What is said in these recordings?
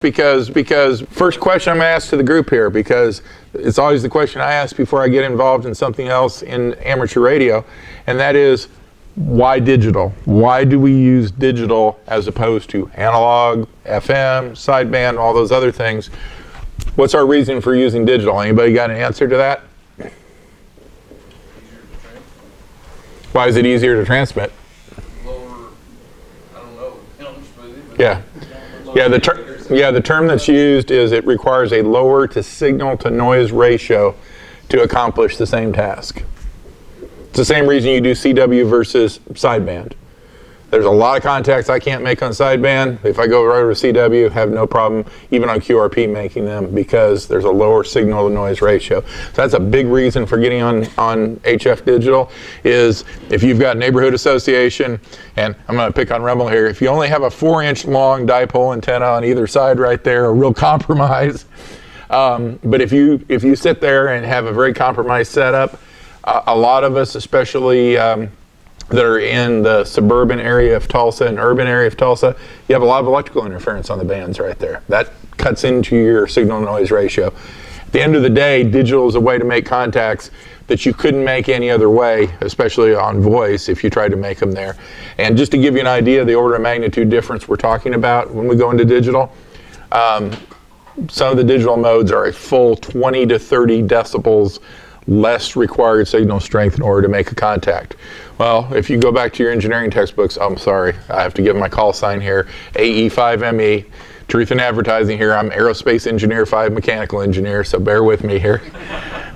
Because first question I'm going to ask to the group here, because it's always the question I ask before I get involved in something else in amateur radio, and that is, why digital? Why do we use digital as opposed to analog, FM, sideband, all those other things? What's our reason for using digital? Anybody got an answer to that? Why is it easier to transmit? Lower, I don't know, Yeah. The term that's used is it requires a lower to signal to noise ratio to accomplish the same task. It's the same reason you do CW versus sideband. There's a lot of contacts I can't make on sideband. If I go right over to CW, have no problem, even on QRP, making them, because there's a lower signal to noise ratio. So that's a big reason for getting on HF digital, is if you've got a neighborhood association, and I'm going to pick on Rebel here, if you only have a 4-inch long dipole antenna on either side right there, a real compromise. But if you sit there and have a very compromised setup, a lot of us, especially that are in the suburban area of Tulsa and urban area of Tulsa, you have a lot of electrical interference on the bands right there. That cuts into your signal noise ratio. At the end of the day, digital is a way to make contacts that you couldn't make any other way, especially on voice if you tried to make them there. And just to give you an idea of the order of magnitude difference we're talking about when we go into digital, some of the digital modes are a full 20 to 30 decibels less required signal strength in order to make a contact. Well, if you go back to your engineering textbooks, I'm sorry, I have to give my call sign here, AE5ME, Truth in Advertising here. I'm Aerospace Engineer 5 Mechanical Engineer, so bear with me here.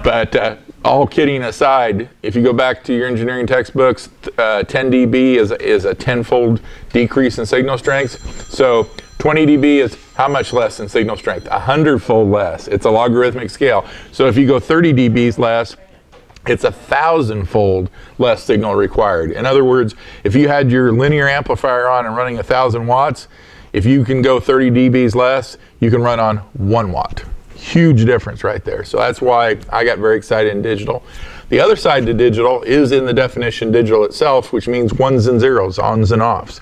But all kidding aside, if you go back to your engineering textbooks, 10 dB is a 10-fold decrease in signal strength. So 20 dB is how much less in signal strength? 100-fold less. It's a logarithmic scale. So if you go 30 dBs less, it's 1,000-fold less signal required. In other words, if you had your linear amplifier on and running 1,000 watts, if you can go 30 dBs less, you can run on 1 watt. Huge difference right there. So that's why I got very excited in digital. The other side to digital is in the definition digital itself, which means ones and zeros, ons and offs.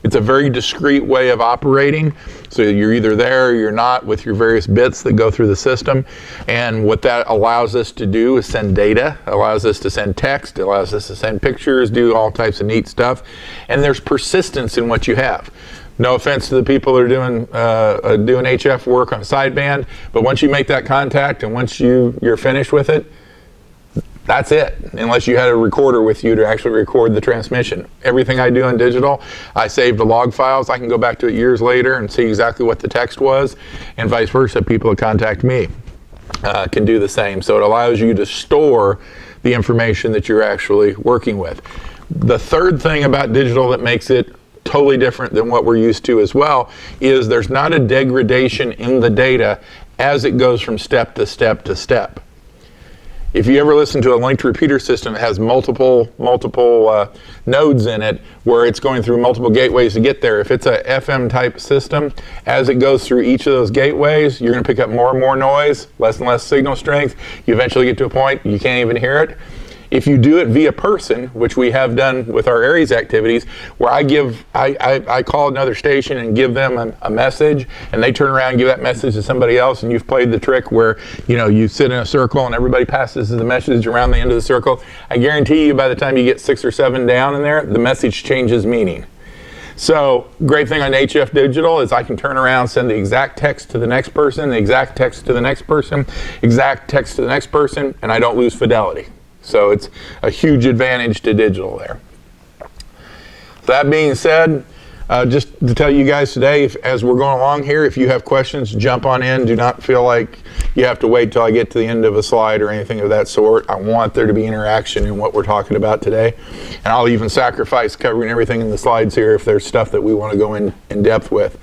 It's a very discrete way of operating. So you're either there or you're not with your various bits that go through the system. And what that allows us to do is send data, allows us to send text, allows us to send pictures, do all types of neat stuff. And there's persistence in what you have. No offense to the people that are doing HF work on sideband, but once you make that contact and once you're finished with it, that's it, unless you had a recorder with you to actually record the transmission. Everything I do on digital, I save the log files. I can go back to it years later and see exactly what the text was, and vice versa. People that contact me can do the same. So it allows you to store the information that you're actually working with. The third thing about digital that makes it totally different than what we're used to as well is there's not a degradation in the data as it goes from step to step to step. If you ever listen to a linked repeater system that has multiple nodes in it where it's going through multiple gateways to get there, if it's a FM type system, as it goes through each of those gateways, you're going to pick up more and more noise, less and less signal strength. You eventually get to a point you can't even hear it. If you do it via person, which we have done with our Aries activities, where I call another station and give them a message, and they turn around and give that message to somebody else, and you've played the trick where you sit in a circle and everybody passes the message around the end of the circle. I guarantee you by the time you get 6 or 7 down in there, the message changes meaning. So, great thing on HF Digital is I can turn around, send the exact text to the next person, the exact text to the next person, exact text to the next person, and I don't lose fidelity. So it's a huge advantage to digital there. That being said, just to tell you guys today, as we're going along here, if you have questions, jump on in. Do not feel like you have to wait till I get to the end of a slide or anything of that sort. I want there to be interaction in what we're talking about today. And I'll even sacrifice covering everything in the slides here if there's stuff that we want to go in depth with.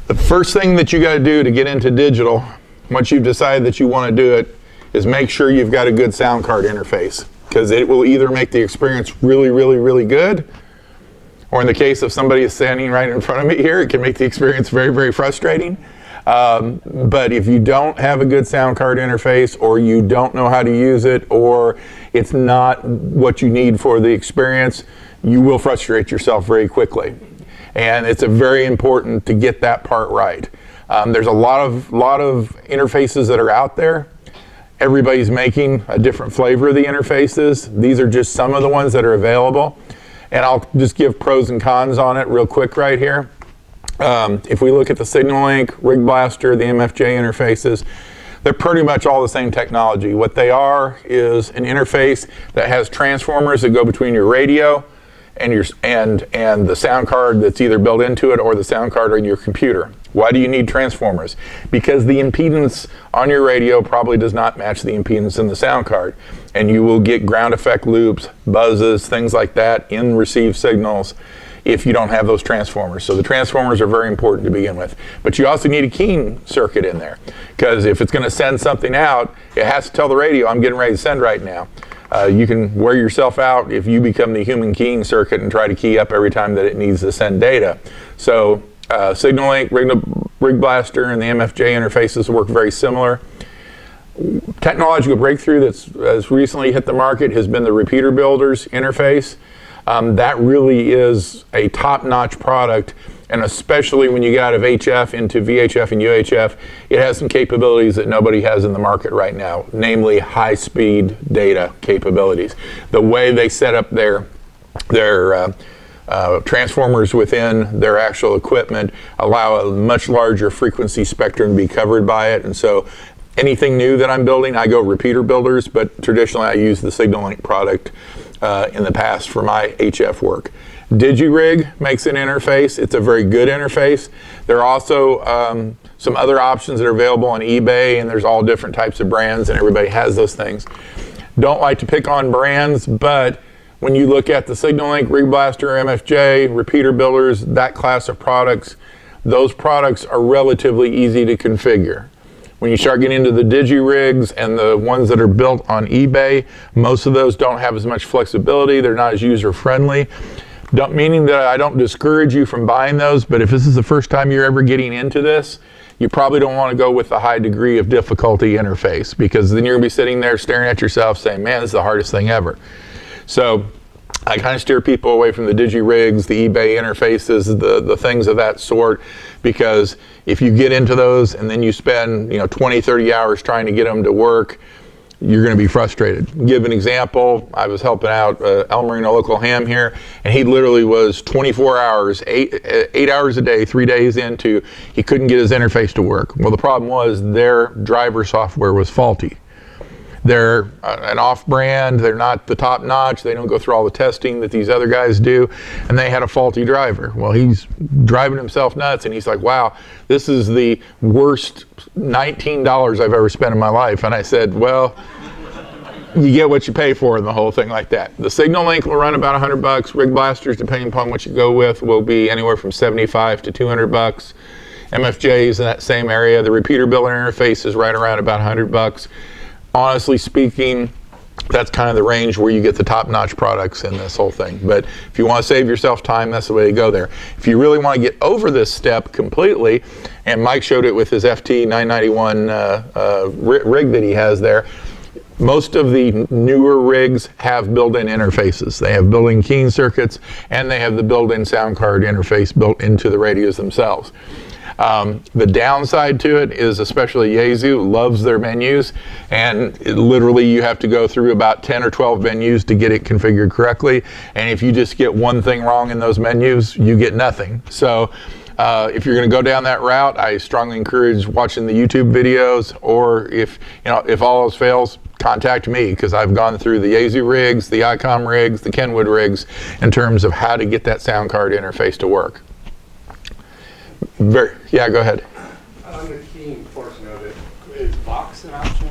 The first thing that you got to do to get into digital, once you've decided that you want to do it, is make sure you've got a good sound card interface, because it will either make the experience really, really, really good, or in the case of somebody standing right in front of me here, it can make the experience very, very frustrating. But if you don't have a good sound card interface, or you don't know how to use it, or it's not what you need for the experience, you will frustrate yourself very quickly. And it's very important to get that part right. There's a lot of interfaces that are out there. Everybody's making a different flavor of the interfaces. These are just some of the ones that are available. And I'll just give pros and cons on it real quick right here. If we look at the SignalLink, Rig Blaster, the MFJ interfaces, they're pretty much all the same technology. What they are is an interface that has transformers that go between your radio and the sound card that's either built into it or the sound card in your computer. Why do you need transformers? Because the impedance on your radio probably does not match the impedance in the sound card. And you will get ground effect loops, buzzes, things like that in received signals if you don't have those transformers. So the transformers are very important to begin with. But you also need a keying circuit in there, because if it's going to send something out, it has to tell the radio, I'm getting ready to send right now. You can wear yourself out if you become the human keying circuit and try to key up every time that it needs to send data. So SignalLink, Rig Blaster, and the MFJ interfaces work very similar. Technological breakthrough that's recently hit the market has been the Repeater Builders interface. That really is a top-notch product, and especially when you get out of HF into VHF and UHF, it has some capabilities that nobody has in the market right now, namely high-speed data capabilities. The way they set up their transformers within their actual equipment allow a much larger frequency spectrum to be covered by it, and so anything new that I'm building, I go Repeater Builders, but traditionally I use the SignalLink product in the past for my HF work. DigiRig makes an interface. It's a very good interface. There are also some other options that are available on eBay, and there's all different types of brands, and everybody has those things. Don't like to pick on brands, but when you look at the SignalLink, Rig Blaster, MFJ, Repeater Builders, that class of products, those products are relatively easy to configure. When you start getting into the DigiRigs and the ones that are built on eBay, most of those don't have as much flexibility. They're not as user-friendly. Meaning that I don't discourage you from buying those, but if this is the first time you're ever getting into this, you probably don't want to go with the high degree of difficulty interface, because then you're going to be sitting there staring at yourself saying, man, this is the hardest thing ever. So I kind of steer people away from the DigiRigs, the eBay interfaces, the things of that sort, because if you get into those and then you spend 20, 30 hours trying to get them to work, you're going to be frustrated. Give an example. I was helping out El Marino local ham here, and he literally was 24 hours, eight hours a day, 3 days into, he couldn't get his interface to work. Well, the problem was their driver software was faulty. They're an off-brand, they're not the top-notch, they don't go through all the testing that these other guys do, and they had a faulty driver. Well, he's driving himself nuts, and he's like, wow, this is the worst $19 I've ever spent in my life. And I said, well, you get what you pay for in the whole thing like that. The SignalLink will run about $100. Rig Blasters, depending upon what you go with, will be anywhere from $75 to $200. MFJ's in that same area. The Repeater Builder interface is right around about $100. Honestly speaking, that's kind of the range where you get the top-notch products in this whole thing. But if you want to save yourself time, that's the way to go there. If you really want to get over this step completely, and Mike showed it with his FT991 rig that he has there, most of the newer rigs have built-in interfaces. They have built-in keying circuits, and they have the built-in sound card interface built into the radios themselves. The downside to it is, especially Yaesu loves their menus, and literally you have to go through about 10 or 12 menus to get it configured correctly, and if you just get one thing wrong in those menus, you get nothing. So if you're going to go down that route, I strongly encourage watching the YouTube videos, or if all else fails, contact me, because I've gone through the Yaesu rigs, the ICOM rigs, the Kenwood rigs in terms of how to get that sound card interface to work. Yeah, go ahead. On the keying portion of it, is Vox an option?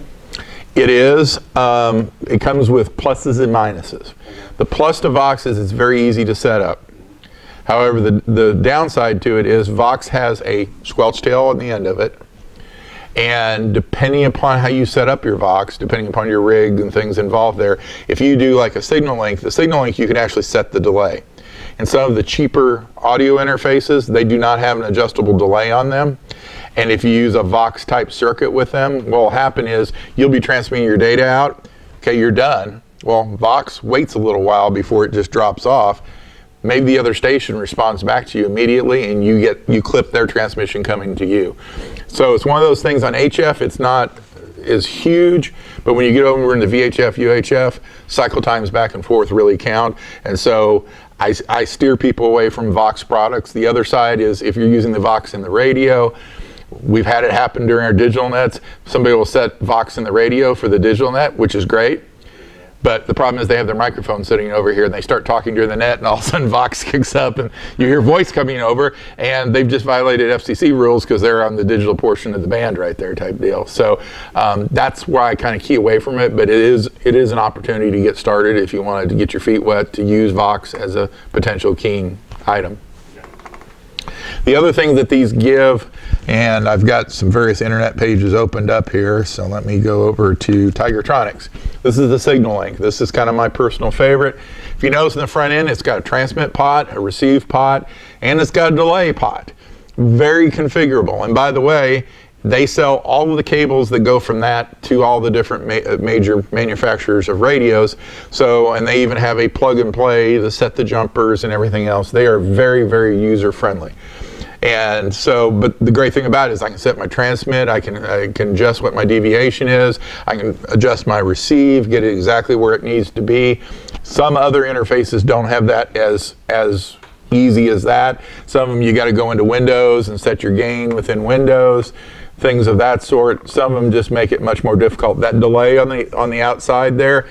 It is. It comes with pluses and minuses. The plus to Vox is it's very easy to set up. However, the downside to it is Vox has a squelch tail on the end of it. And depending upon how you set up your Vox, depending upon your rig and things involved there, if you do like a SignalLink, the SignalLink you can actually set the delay. And some of the cheaper audio interfaces, they do not have an adjustable delay on them. And if you use a Vox type circuit with them, what will happen is you'll be transmitting your data out. Okay, you're done. Well, Vox waits a little while before it just drops off. maybe the other station responds back to you immediately, and you clip their transmission coming to you. So it's one of those things on HF. It's not as huge, but when you get over into VHF, UHF, cycle times back and forth really count. And so I steer people away from Vox products. The other side is if you're using the Vox in the radio, we've had it happen during our digital nets. Somebody will set Vox in the radio for the digital net, which is great. But the problem is they have their microphone sitting over here and they start talking during the net, and all of a sudden Vox kicks up and you hear voice coming over, and they've just violated FCC rules because they're on the digital portion of the band right there type deal. So that's why I kind of key away from it, but it is an opportunity to get started if you wanted to get your feet wet to use Vox as a potential keying item. The other thing that these give, and I've got some various internet pages opened up here, so let me go over to Tigertronics. This is the Signal Link. This is kind of my personal favorite. If you notice in the front end, it's got a transmit pot, a receive pot, and it's got a delay pot. Very configurable. And by the way, they sell all of the cables that go from that to all the different major manufacturers of radios. So, and they even have a plug and play to set the jumpers and everything else. They are very, very user friendly. And so, but the great thing about it is I can set my transmit, I can adjust what my deviation is, I can adjust my receive, get it exactly where it needs to be. Some other interfaces don't have that as easy as that. Some of them you got to go into Windows and set your gain within Windows, things of that sort. Some of them just make it much more difficult. That delay on the outside there,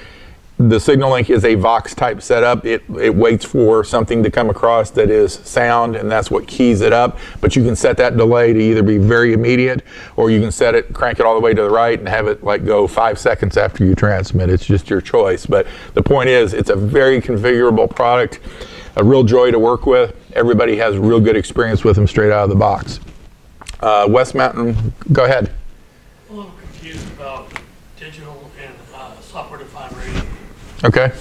the Signal Link is a Vox type setup. It waits for something to come across that is sound, and that's what keys it up. But you can set that delay to either be very immediate, or you can set it, crank it all the way to the right and have it like go 5 seconds after you transmit. It's just your choice. But the point is, it's a very configurable product, a real joy to work with. Everybody has real good experience with them straight out of the box. West Mountain, go ahead. I'm a little confused about digital and software-defined radio. Okay.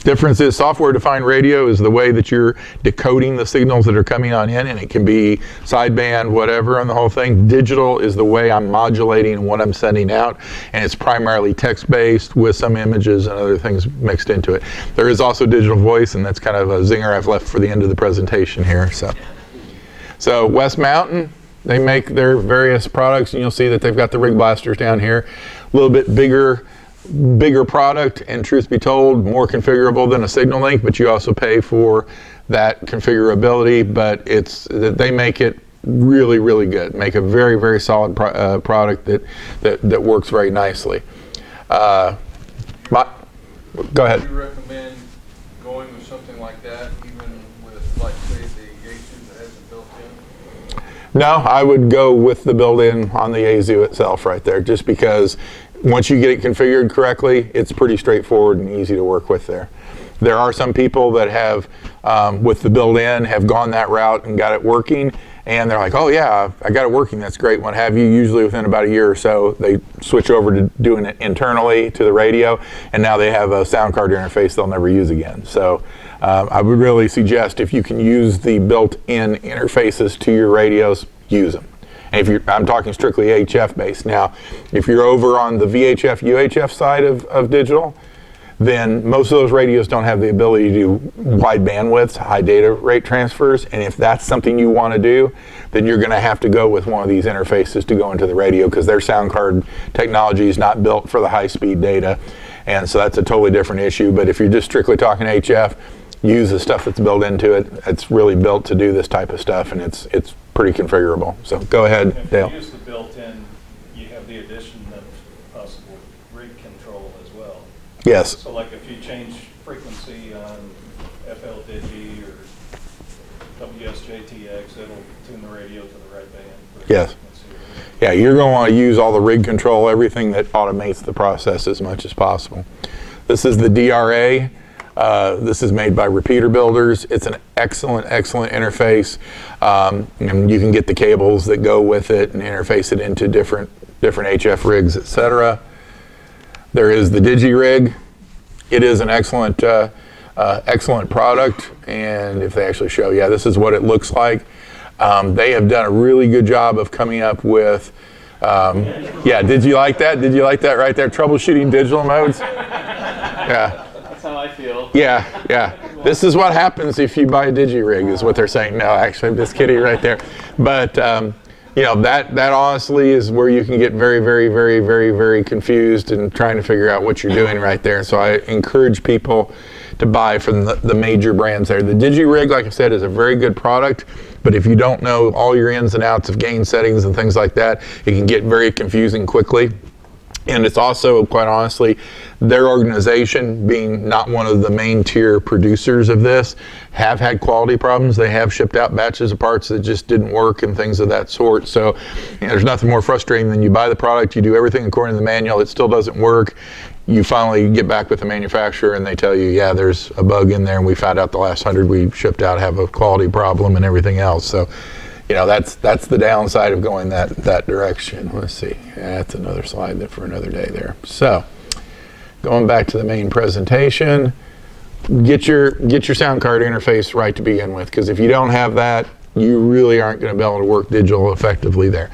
Difference is software-defined radio is the way that you're decoding the signals that are coming on in, and it can be sideband, whatever, on the whole thing. Digital is the way I'm modulating what I'm sending out, and it's primarily text-based with some images and other things mixed into it. There is also digital voice, and that's kind of a zinger I've left for the end of the presentation here. So West Mountain, they make their various products, and you'll see that they've got the Rig Blasters down here. A little bit bigger product, and truth be told, more configurable than a Signal Link, but you also pay for that configurability. But they make it really, really good. Make a very, very solid product that works very nicely. Go ahead. Would you recommend going with something like that, even with, like, say, the Yaesu that has it built in? No, I would go with the built-in on the Yaesu itself right there, just because once you get it configured correctly, it's pretty straightforward and easy to work with there. There are some people that have, with the built-in, have gone that route and got it working, and they're like, oh yeah, I got it working, that's great, what have you. Usually within about a year or so, they switch over to doing it internally to the radio, and now they have a sound card interface they'll never use again. So I would really suggest, if you can use the built-in interfaces to your radios, use them. And I'm talking strictly HF based. Now, if you're over on the VHF, UHF side of digital, then most of those radios don't have the ability to do wide bandwidths, high data rate transfers. And if that's something you want to do, then you're going to have to go with one of these interfaces to go into the radio, because their sound card technology is not built for the high speed data. And so that's a totally different issue. But if you're just strictly talking HF, use the stuff that's built into it. It's really built to do this type of stuff, and it's pretty configurable. So go ahead, If Dale. you use the built-in, you have the addition of possible rig control as well. Yes. So like if you change frequency on FL Digi or WSJTX, it'll tune the radio to the right band. for the Yes. frequency. Yeah, you're going to want to use all the rig control, everything that automates the process as much as possible. This is the DRA. This is made by Repeater Builders. It's an excellent, excellent interface. And you can get the cables that go with it and interface it into different HF rigs, etc. There is the DigiRig. It is an excellent, excellent product. And if they actually show, yeah, this is what it looks like. They have done a really good job of coming up with, yeah, did you like that? Did you like that right there? Troubleshooting digital modes? Yeah. That's how I feel. Yeah, yeah. This is what happens if you buy a DigiRig, is what they're saying. No, actually, I'm just kidding right there. But you know, that honestly is where you can get very, very, very, very, very confused and trying to figure out what you're doing right there. So I encourage people to buy from the major brands there. The DigiRig, like I said, is a very good product, but if you don't know all your ins and outs of gain settings and things like that, it can get very confusing quickly. And it's also, quite honestly, their organization, being not one of the main tier producers of this, have had quality problems. They have shipped out batches of parts that just didn't work and things of that sort. So you know, there's nothing more frustrating than you buy the product, you do everything according to the manual, it still doesn't work. You finally get back with the manufacturer and they tell you, yeah, there's a bug in there, and we found out the last 100 we shipped out have a quality problem and everything else. So you know, that's the downside of going that direction. Let's see. That's another slide for another day there. So, going back to the main presentation, get your sound card interface right to begin with, because if you don't have that, you really aren't going to be able to work digital effectively there.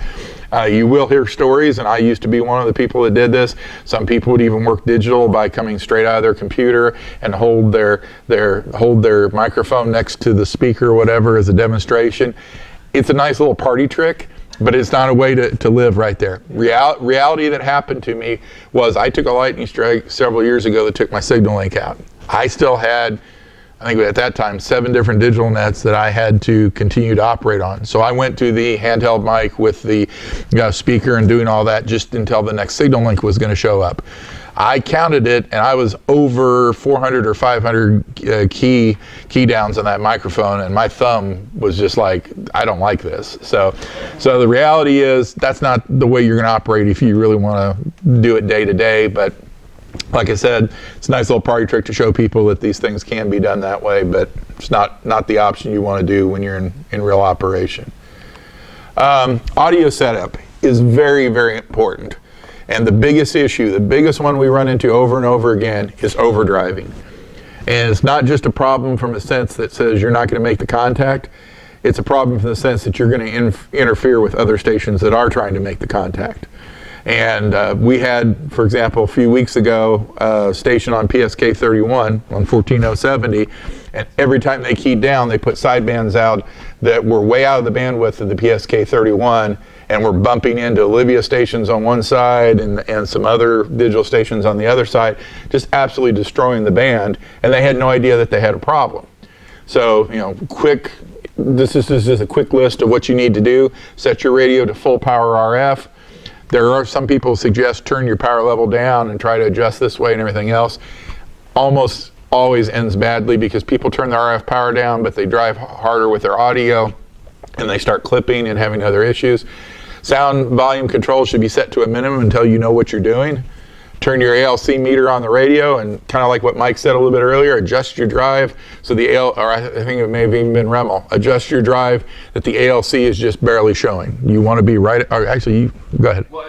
You will hear stories, and I used to be one of the people that did this. Some people would even work digital by coming straight out of their computer and hold their microphone next to the speaker or whatever as a demonstration. It's a nice little party trick, but it's not a way to live right there. Reality that happened to me was I took a lightning strike several years ago that took my signal link out. I still had, I think at that time, 7 different digital nets that I had to continue to operate on. So I went to the handheld mic with the speaker and doing all that just until the next signal link was going to show up. I counted it, and I was over 400 or 500 key downs on that microphone, and my thumb was just like, I don't like this. So the reality is that's not the way you're going to operate if you really want to do it day to day. But like I said, it's a nice little party trick to show people that these things can be done that way, but it's not the option you want to do when you're in real operation. Audio setup is very, very important. And the biggest issue, the biggest one we run into over and over again is overdriving. And it's not just a problem from a sense that says you're not going to make the contact. It's a problem from the sense that you're going to interfere with other stations that are trying to make the contact. And we had, for example, a few weeks ago, a station on PSK 31 on 14070, and every time they keyed down, they put sidebands out that were way out of the bandwidth of the PSK 31, and were bumping into Olivia stations on one side and some other digital stations on the other side, just absolutely destroying the band, and they had no idea that they had a problem. So, you know, this is just a quick list of what you need to do. Set your radio to full power RF. There are some people who suggest turn your power level down and try to adjust this way and everything else. Almost always ends badly because people turn their RF power down, but they drive harder with their audio and they start clipping and having other issues. Sound volume control should be set to a minimum until you know what you're doing. Turn your ALC meter on the radio, and kind of like what Mike said a little bit earlier, adjust your drive so or I think it may have even been Remel, adjust your drive that the ALC is just barely showing. You want to be right, or actually, you go ahead. Well,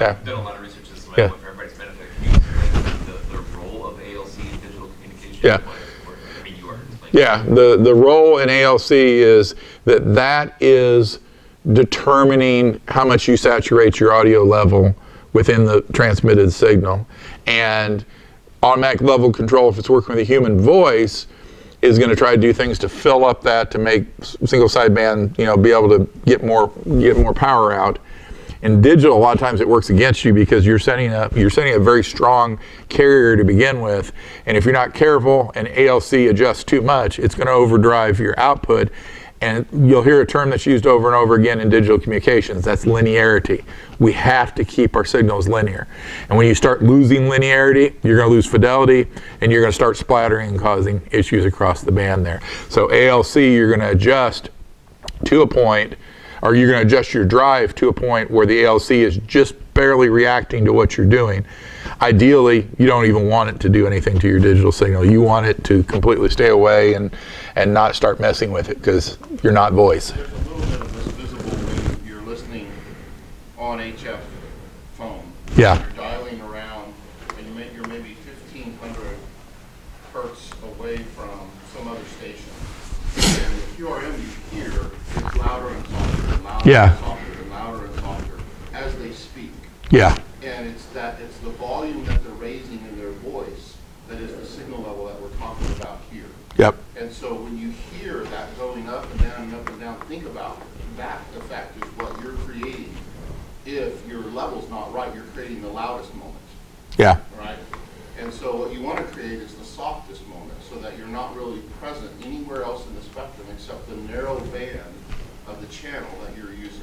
I've done a lot of research this way for everybody's benefit. Can you explain the role of ALC in digital communication? Yeah. I mean, you are explaining. Yeah, the role in ALC is that is determining how much you saturate your audio level within the transmitted signal. And automatic level control, if it's working with a human voice, is going to try to do things to fill up that to make single sideband, you know, be able to get more power out. In digital, a lot of times it works against you because you're sending a very strong carrier to begin with, and if you're not careful and ALC adjusts too much, it's going to overdrive your output. And you'll hear a term that's used over and over again in digital communications. That's linearity. We have to keep our signals linear. And when you start losing linearity, you're going to lose fidelity, and you're going to start splattering and causing issues across the band there. So ALC, you're going to adjust to a point, or you're going to adjust your drive to a point where the ALC is just barely reacting to what you're doing. Ideally, you don't even want it to do anything to your digital signal. You want it to completely stay away and not start messing with it because you're not voice. There's a little bit of this visible when you're listening on HF phone. Yeah. You're dialing around and you're maybe 1,500 hertz away from some other station. And the QRM you hear is louder and softer and louder and softer and louder and softer as they speak. Yeah. And it's the volume that they're raising in their voice that is the signal level that we're talking about here. Yep. And so when you hear that going up and down and up and down, think about that effect is what you're creating. If your level's not right, you're creating the loudest moment, Yeah. right? And so what you want to create is the softest moment so that you're not really present anywhere else in the spectrum except the narrow band of the channel that you're using.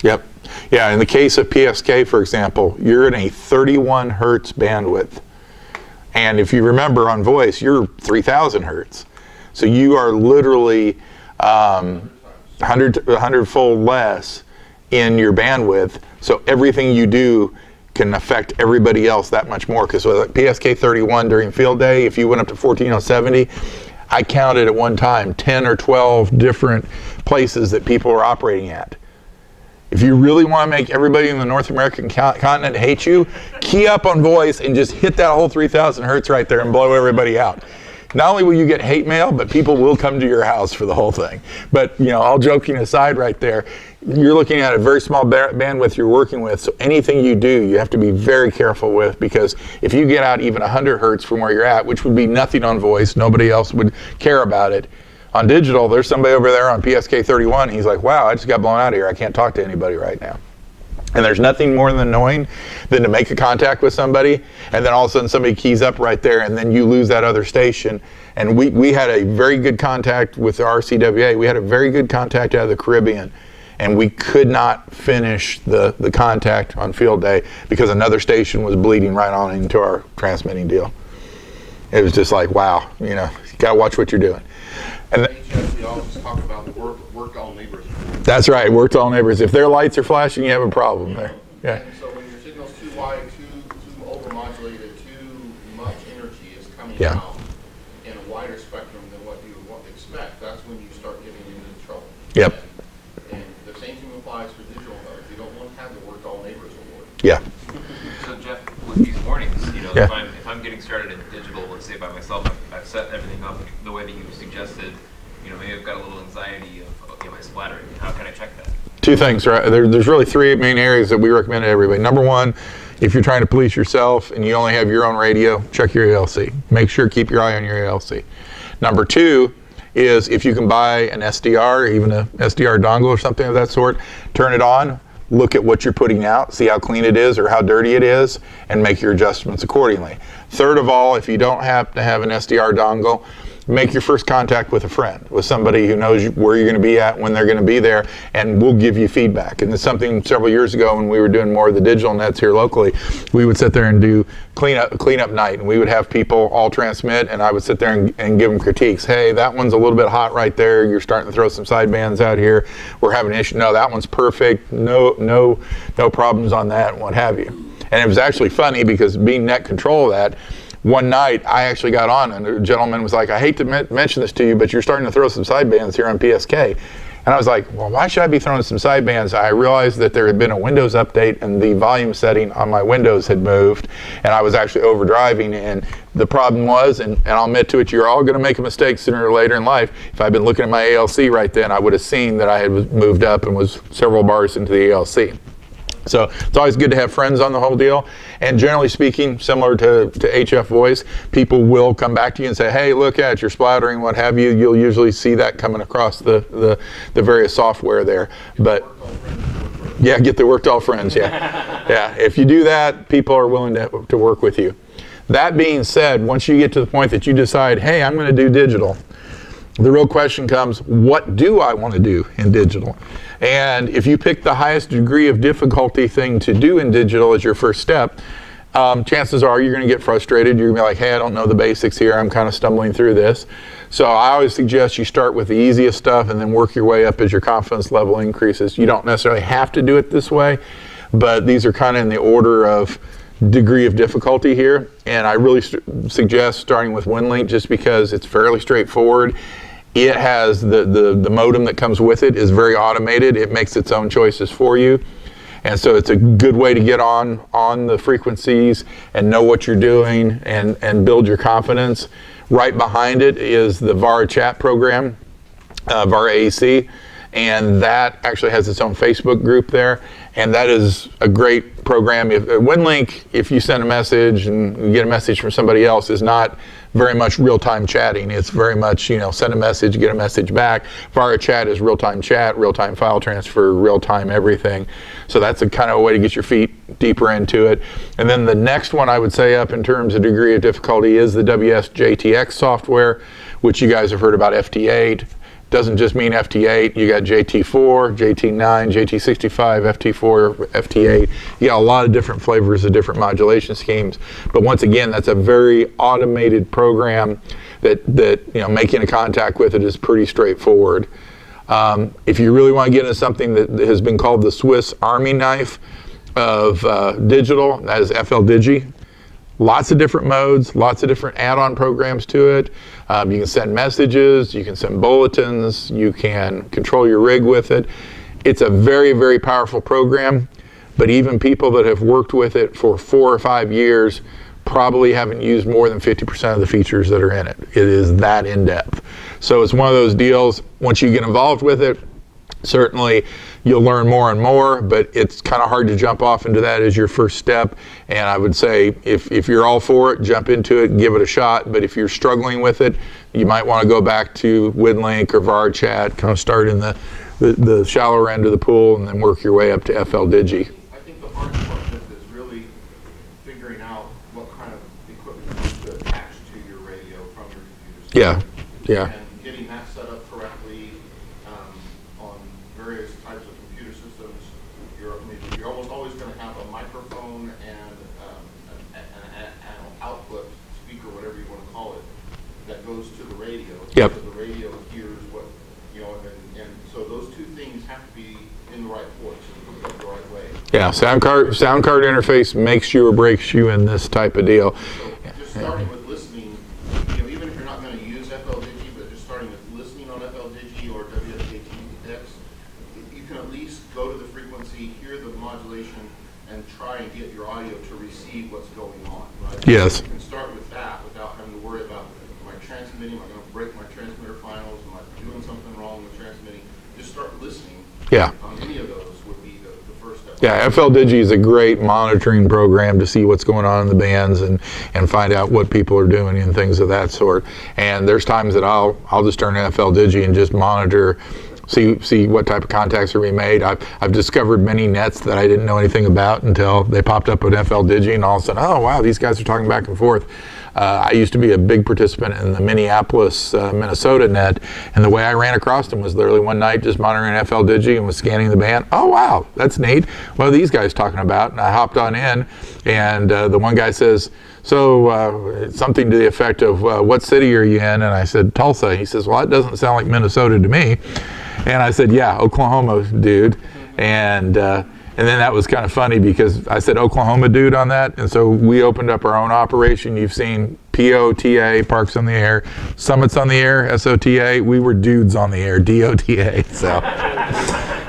Yep. Yeah, in the case of PSK, for example, you're in a 31 hertz bandwidth. And if you remember on voice, you're 3,000 hertz. So you are literally 100-fold less in your bandwidth. So everything you do can affect everybody else that much more. Because with PSK 31 during field day, if you went up to 14070, I counted at one time 10 or 12 different places that people are operating at. If you really want to make everybody in the North American continent hate you, key up on voice and just hit that whole 3,000 hertz right there and blow everybody out. Not only will you get hate mail, but people will come to your house for the whole thing. But, you know, all joking aside right there, you're looking at a very small bandwidth you're working with, so anything you do, you have to be very careful with, because if you get out even 100 hertz from where you're at, which would be nothing on voice, nobody else would care about it. On digital, there's somebody over there on PSK 31, he's like, wow, I just got blown out of here, I can't talk to anybody right now. And there's nothing more than annoying than to make a contact with somebody, and then all of a sudden somebody keys up right there, and then you lose that other station. And we had a very good contact with the RCWA. We had a very good contact out of the Caribbean, and we could not finish the contact on field day because another station was bleeding right on into our transmitting deal. It was just like, wow, you know, you gotta watch what you're doing. And We always just talk about the work all neighbors. that's right, work to all neighbors. If their lights are flashing, you have a problem there. Yeah. And so when your signal's too wide, too overmodulated, too much energy is coming Yeah. out in a wider spectrum than what you would expect, that's when you start getting into trouble. Yep. And the same thing applies for digital modes. You don't want to have the work all neighbors award. Yeah. So Jeff, with these warnings, you know, Yeah. if I'm getting started in digital, let's say by myself, I've set everything up the way that you suggested. You know, maybe I've got a little anxiety of am I splattering? How can I check that? Two things, right? There's really three main areas that we recommend to everybody. Number one, if you're trying to police yourself and you only have your own radio, check your ALC. Make sure keep your eye on your ALC. Number two is if you can buy an SDR, even a SDR dongle or something of that sort, turn it on, look at what you're putting out, see how clean it is or how dirty it is, and make your adjustments accordingly. Third of all, if you don't happen to have an SDR dongle, make your first contact with a friend, with somebody who knows where you're going to be at, when they're going to be there, and we'll give you feedback. And it's something several years ago when we were doing more of the digital nets here locally, we would sit there and do cleanup night, and we would have people all transmit, and I would sit there and give them critiques. Hey, that one's a little bit hot right there. You're starting to throw some sidebands out here. We're having an issue. No, that one's perfect. No problems on that, and what have you. And it was actually funny because being net control of that, one night I actually got on and a gentleman was like, I hate to mention this to you, but you're starting to throw some sidebands here on PSK. And I was like, well, why should I be throwing some sidebands? I realized that there had been a Windows update and the volume setting on my Windows had moved, and I was actually overdriving. And the problem was, and I'll admit to it, you're all going to make a mistake sooner or later in life. If I'd been looking at my ALC right then, I would have seen that I had moved up and was several bars into the ALC. So it's always good to have friends on the whole deal. And generally speaking, similar to HF voice, people will come back to you and say, hey, look at your splattering, what have you. You'll usually see that coming across the various software there. But yeah, get the worked all friends, yeah. Yeah, if you do that, people are willing to work with you. That being said, once you get to the point that you decide, hey, I'm going to do digital, the real question comes, what do I want to do in digital? And if you pick the highest degree of difficulty thing to do in digital as your first step, chances are you're going to get frustrated. You're going to be like, hey, I don't know the basics here. I'm kind of stumbling through this. So I always suggest you start with the easiest stuff and then work your way up as your confidence level increases. You don't necessarily have to do it this way, but these are kind of in the order of degree of difficulty here. And I really suggest starting with WinLink just because it's fairly straightforward. It has the modem that comes with it is very automated. It makes its own choices for you. And so it's a good way to get on the frequencies and know what you're doing and build your confidence. Right behind it is the VAR chat program, VAR AEC, and that actually has its own Facebook group there. And that is a great program. WinLink, if you send a message and you get a message from somebody else, is not very much real-time chatting. It's very much, send a message, get a message back. VARA chat is real-time chat, real-time file transfer, real-time everything. So that's a kind of a way to get your feet deeper into it. And then the next one I would say up in terms of degree of difficulty is the WSJTX software, which you guys have heard about FT8. Doesn't just mean FT8, you got JT4, JT9, JT65, FT4, FT8. You got a lot of different flavors of different modulation schemes. But once again, that's a very automated program that making a contact with it is pretty straightforward. If you really want to get into something that has been called the Swiss Army knife of digital, that is FLDigi. Lots of different modes, lots of different add-on programs to it. You can send messages, you can send bulletins, you can control your rig with it. It's a very, very powerful program, but even people that have worked with it for 4 or 5 years probably haven't used more than 50% of the features that are in it. It is that in-depth. So it's one of those deals, once you get involved with it, certainly you'll learn more and more, but it's kind of hard to jump off into that as your first step. And I would say if you're all for it, jump into it and give it a shot. But if you're struggling with it, you might want to go back to WinLink or VARChat, kind of start in the shallower end of the pool and then work your way up to FLDigi. I think the hard part of this is really figuring out what kind of equipment you need to attach to your radio from your computer system. Yeah. And getting that set up correctly on various types of computer systems. You're almost always going to have a microphone and an output speaker, whatever you want to call it, that goes to the radio. Yep. So the radio hears what, and so those two things have to be in the right ports and hooked up the right way. Yeah, sound card interface makes you or breaks you in this type of deal. So just starting with listening, even if you're not going to use FLDigi, but just starting with listening on FLDigi or WSJTX, you can at least go to the frequency, hear the modulation, and try and get your audio to receive what's going on, right? Yes. You can start with that without having to worry about, am I transmitting, am I going to break my transmitter finals, am I doing something wrong with transmitting? Just start listening. Yeah. Any of those would be the first step. Yeah, FLDigi is a great monitoring program to see what's going on in the bands and find out what people are doing and things of that sort. And there's times that I'll just turn to FLDigi and just monitor, see what type of contacts are being made. I've discovered many nets that I didn't know anything about until they popped up with FLDigi, and all of a sudden, oh wow, these guys are talking back and forth. I used to be a big participant in the Minneapolis, Minnesota net, and the way I ran across them was literally one night just monitoring FLDigi and was scanning the band. Oh wow, that's neat. What are these guys talking about? And I hopped on in, and the one guy says, so something to the effect of, what city are you in? And I said, Tulsa. He says, well, that doesn't sound like Minnesota to me. And I said, yeah, Oklahoma, dude. And then that was kind of funny because I said Oklahoma, dude, on that. And so we opened up our own operation. You've seen POTA, Parks on the Air, Summits on the Air, SOTA. We were dudes on the air, DOTA. So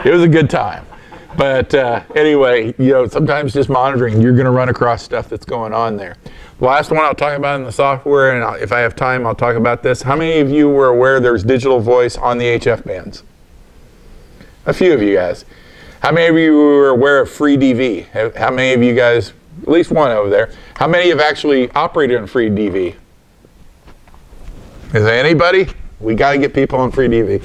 it was a good time. But anyway, sometimes just monitoring, you're going to run across stuff that's going on there. The last one I'll talk about in the software, and if I have time, I'll talk about this. How many of you were aware there's digital voice on the HF bands? A few of you guys. How many of you were aware of FreeDV? How many of you guys, at least one over there, how many have actually operated on FreeDV? Is there anybody? We got to get people on FreeDV.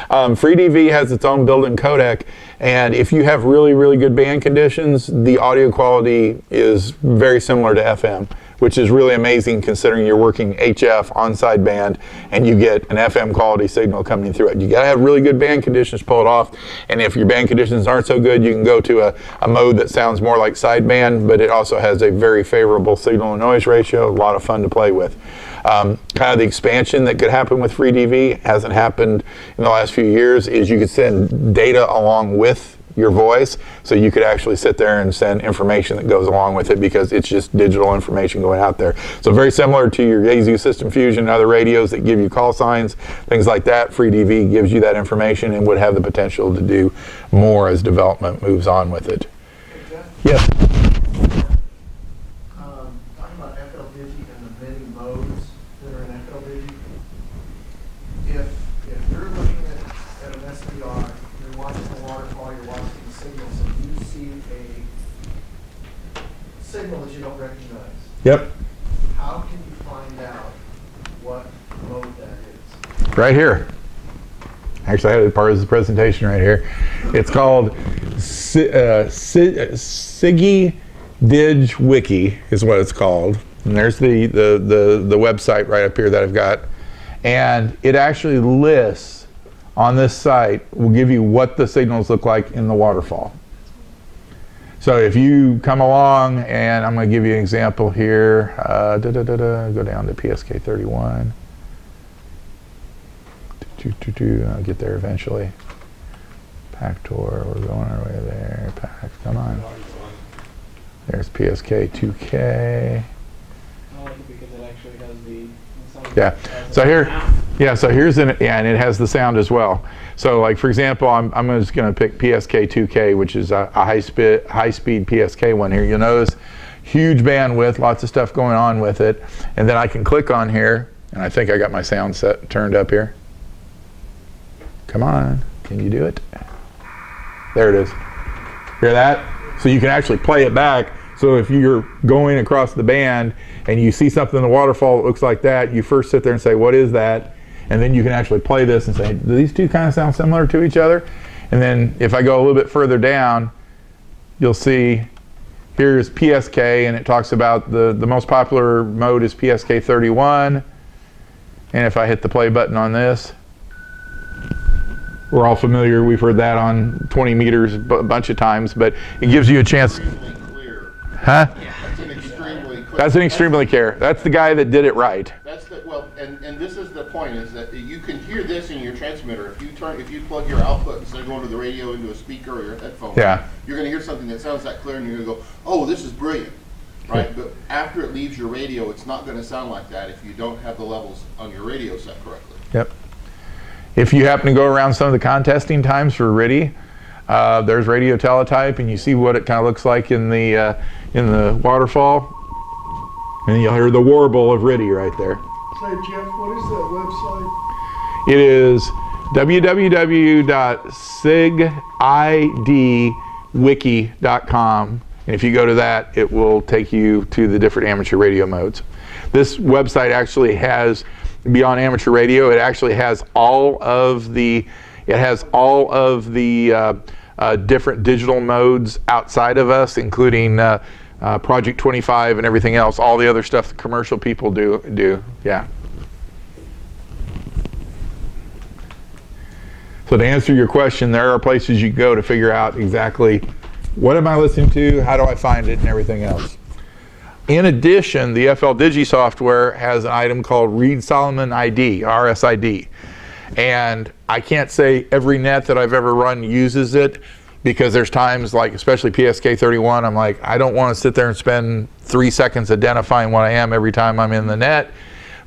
FreeDV has its own built-in codec, and if you have really, really good band conditions, the audio quality is very similar to FM, which is really amazing considering you're working HF on-side band and you get an FM quality signal coming through it. You got to have really good band conditions to pull it off, and if your band conditions aren't so good, you can go to a mode that sounds more like sideband, but it also has a very favorable signal and noise ratio, a lot of fun to play with. Kind of the expansion that could happen with FreeDV hasn't happened in the last few years is you could send data along with your voice, so you could actually sit there and send information that goes along with it because it's just digital information going out there. So very similar to your Yaesu System Fusion and other radios that give you call signs, things like that. FreeDV gives you that information and would have the potential to do more as development moves on with it. Yes. Talking about FLDigi and the many modes that are in FLDigi. If you're looking at an SDR, you're watching the waterfall, you're watching the signals, and you see a signal that you don't recognize, Yep. how can you find out right here. Actually, I had it part of the presentation right here. It's called Sigi Dig Wiki is what it's called. And there's the website right up here that I've got. And it actually lists on this site, will give you what the signals look like in the waterfall. So if you come along, and I'm going to give you an example here. Go down to PSK 31. I'll get there eventually. Pactor, we're going our way there. Come on. There's PSK 2K. I like it because it actually has the sound. Yeah. So here, so here's and it has the sound as well. So like for example, I'm just going to pick PSK 2K, which is a high speed PSK one here. You'll notice huge bandwidth, lots of stuff going on with it, and then I can click on here, and I think I got my sound set turned up here. Come on, can you do it? There it is. Hear that? So you can actually play it back. So if you're going across the band and you see something in the waterfall that looks like that, you first sit there and say, what is that? And then you can actually play this and say, do these two kind of sound similar to each other? And then if I go a little bit further down, you'll see here's PSK, and it talks about the most popular mode is PSK 31. And if I hit the play button on this, we're all familiar, we've heard that on 20 meters a bunch of times, but it gives you a chance. Extremely clear. Huh? That's an extremely clear. That's an extremely clear. That's the guy that did it right. That's the, well, and this is the point, is that you can hear this in your transmitter. If you plug your output instead of going to the radio into a speaker or your headphone, Yeah. you're going to hear something that sounds that clear, and you're going to go, oh, this is brilliant, right? But after it leaves your radio, it's not going to sound like that if you don't have the levels on your radio set correctly. Yep. If you happen to go around some of the contesting times for RTTY, there's radio teletype, and you see what it kind of looks like in the waterfall, and you'll hear the warble of RTTY right there. Say, Jeff, what is that website? It is www.sigidwiki.com, and if you go to that, it will take you to the different amateur radio modes. This website actually has, beyond amateur radio, it actually has all of the different digital modes outside of us, including Project 25 and everything else, all the other stuff the commercial people do. Yeah. So to answer your question, there are places you can go to figure out exactly what am I listening to, how do I find it, and everything else. In addition, the FL Digi software has an item called Reed Solomon ID, RSID. And I can't say every net that I've ever run uses it, because there's times like, especially PSK 31, I'm like, I don't want to sit there and spend 3 seconds identifying what I am every time I'm in the net.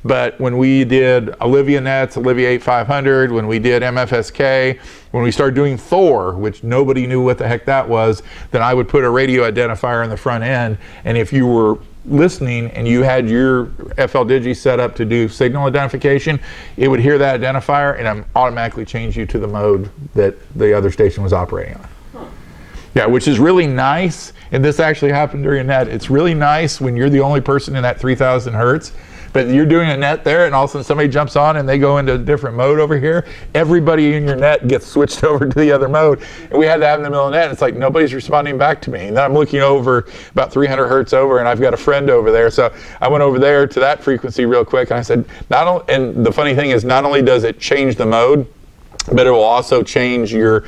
But when we did Olivia nets, Olivia 8500, when we did MFSK, when we started doing Thor, which nobody knew what the heck that was, then I would put a radio identifier in the front end. And if you were listening and you had your FL Digi set up to do signal identification, it would hear that identifier and automatically change you to the mode that the other station was operating on. Yeah, which is really nice. And this actually happened during a net. It's really nice when you're the only person in that 3000 hertz, but you're doing a net there and all of a sudden somebody jumps on and they go into a different mode over here. Everybody in your net gets switched over to the other mode. And we had that in the middle of the net. It's like nobody's responding back to me. And then I'm looking over about 300 hertz over, and I've got a friend over there. So I went over there to that frequency real quick, and I said, and the funny thing is, not only does it change the mode, but it will also change your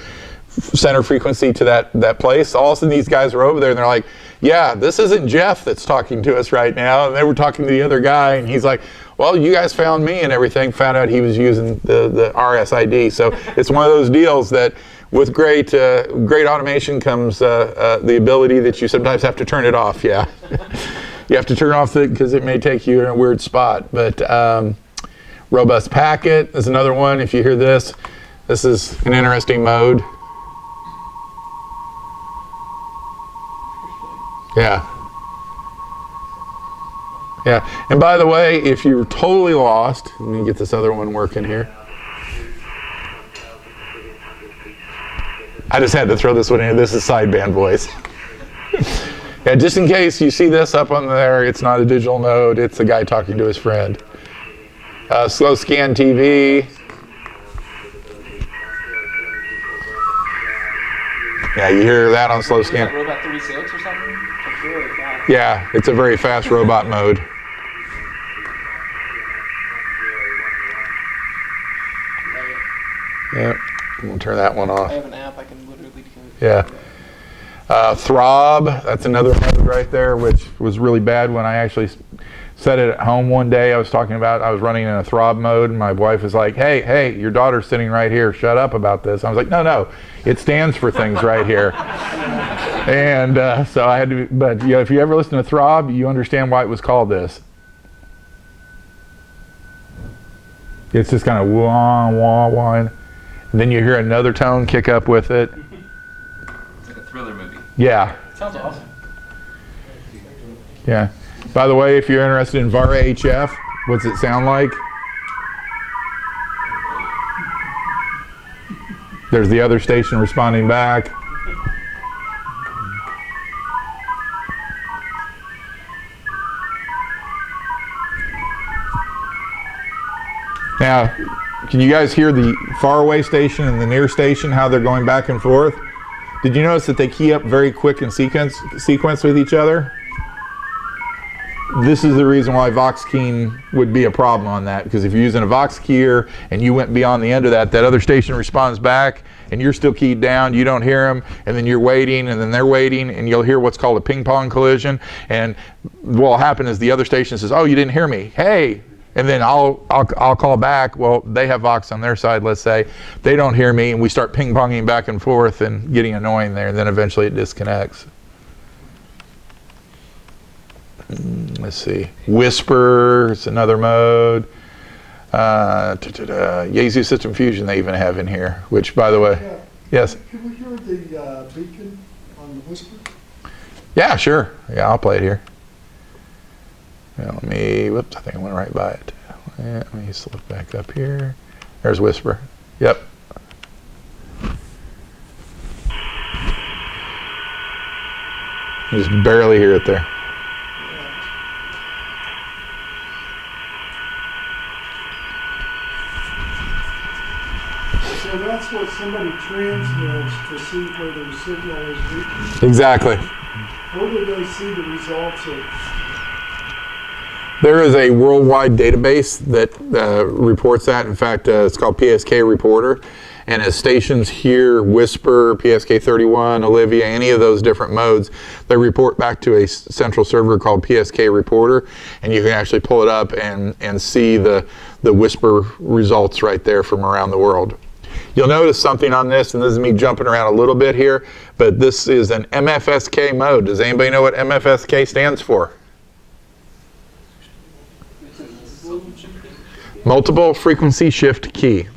center frequency to that place. All of a sudden these guys were over there and they're like, yeah, this isn't Jeff that's talking to us right now. And they were talking to the other guy, and he's like, well, you guys found me and everything. Found out he was using the RSID. So it's one of those deals that with great automation comes the ability that you sometimes have to turn it off. Yeah. You have to turn off because it may take you in a weird spot. But robust packet is another one. If you hear this is an interesting mode. Yeah. Yeah. And by the way, if you're totally lost, let me get this other one working here. I just had to throw this one in. This is sideband voice. Yeah, just in case you see this up on there, it's not a digital mode. It's the guy talking to his friend. Slow scan TV. Yeah, you hear that on slow Is that scan. Robot 36 or something? It's really fast. Yeah, it's a very fast robot mode. Yeah, we'll turn that one off. I have an app I can literally do. Yeah. Throb, that's another mode right there, which was really bad when I actually set it at home one day. I was running in a Throb mode, and my wife was like, hey, your daughter's sitting right here. Shut up about this. I was like, no, it stands for things right here. And so I had to, but if you ever listen to Throb, you understand why it was called this. It's just kind of wah, wah, wah. And then you hear another tone kick up with it. It's like a thriller movie. Yeah. Sounds awesome. Yeah. By the way, if you're interested in VARA HF, what's it sound like? There's the other station responding back. Now, can you guys hear the faraway station and the near station, how they're going back and forth? Did you notice that they key up very quick in sequence with each other? This is the reason why Vox keying would be a problem on that, because if you're using a Vox keyer and you went beyond the end of that, that other station responds back and you're still keyed down, you don't hear them, and then you're waiting, and then they're waiting, and you'll hear what's called a ping pong collision. And what'll happen is the other station says, oh, you didn't hear me, hey. And then I'll call back. Well, they have Vox on their side, let's say. They don't hear me, and we start ping-ponging back and forth and getting annoying there, and then eventually it disconnects. Let's see. Whisper is another mode. Yaesu System Fusion they even have in here, which, by the way, Yeah. yes? Can we hear the beacon on the Whisper? Yeah, sure. Yeah, I'll play it here. Now, whoops, I think I went right by it. Yeah, let me slip back up here. There's Whisper. Yep. You just barely hear it there. So that's what somebody transmits to see where their signal is reaching. Exactly. Where do they see the results of? There is a worldwide database that reports that. In fact, it's called PSK Reporter. And as stations hear Whisper, PSK 31, Olivia, any of those different modes, they report back to a central server called PSK Reporter. And you can actually pull it up and see the Whisper results right there from around the world. You'll notice something on this, and this is me jumping around a little bit here, but this is an MFSK mode. Does anybody know what MFSK stands for? Multiple frequency shift key.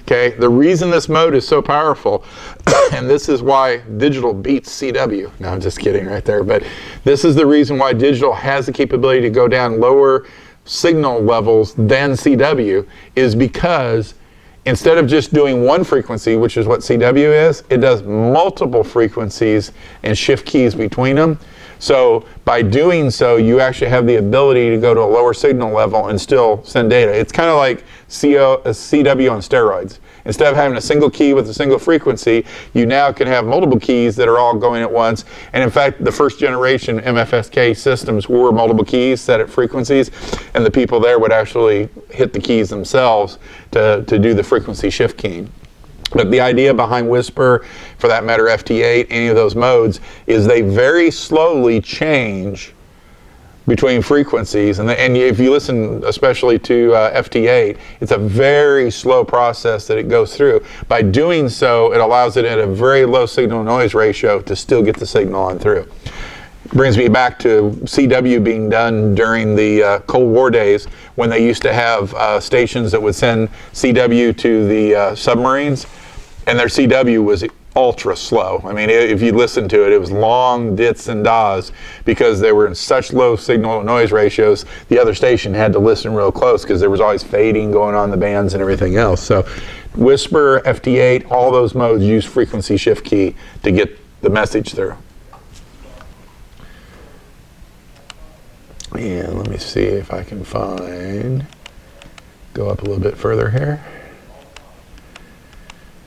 Okay, the reason this mode is so powerful, and this is why digital beats CW. No, I'm just kidding right there, but this is the reason why digital has the capability to go down lower signal levels than CW, is because instead of just doing one frequency, which is what CW is, it does multiple frequencies and shift keys between them. So by doing so, you actually have the ability to go to a lower signal level and still send data. It's kind of like CW on steroids. Instead of having a single key with a single frequency, you now can have multiple keys that are all going at once. And in fact, the first generation MFSK systems were multiple keys set at frequencies, and the people there would actually hit the keys themselves to do the frequency shift keying. But the idea behind Whisper, for that matter FT8, any of those modes, is they very slowly change between frequencies. And if you listen especially to FT8, it's a very slow process that it goes through. By doing so, it allows it at a very low signal noise ratio to still get the signal on through. Brings me back to CW being done during the Cold War days, when they used to have stations that would send CW to the submarines, and their CW was ultra slow. I mean, if you listen to it, it was long dits and dahs, because they were in such low signal noise ratios. The other station had to listen real close because there was always fading going on in the bands and everything else. So Whisper, FT8, all those modes use frequency shift key to get the message through. And let me see if I can go up a little bit further here.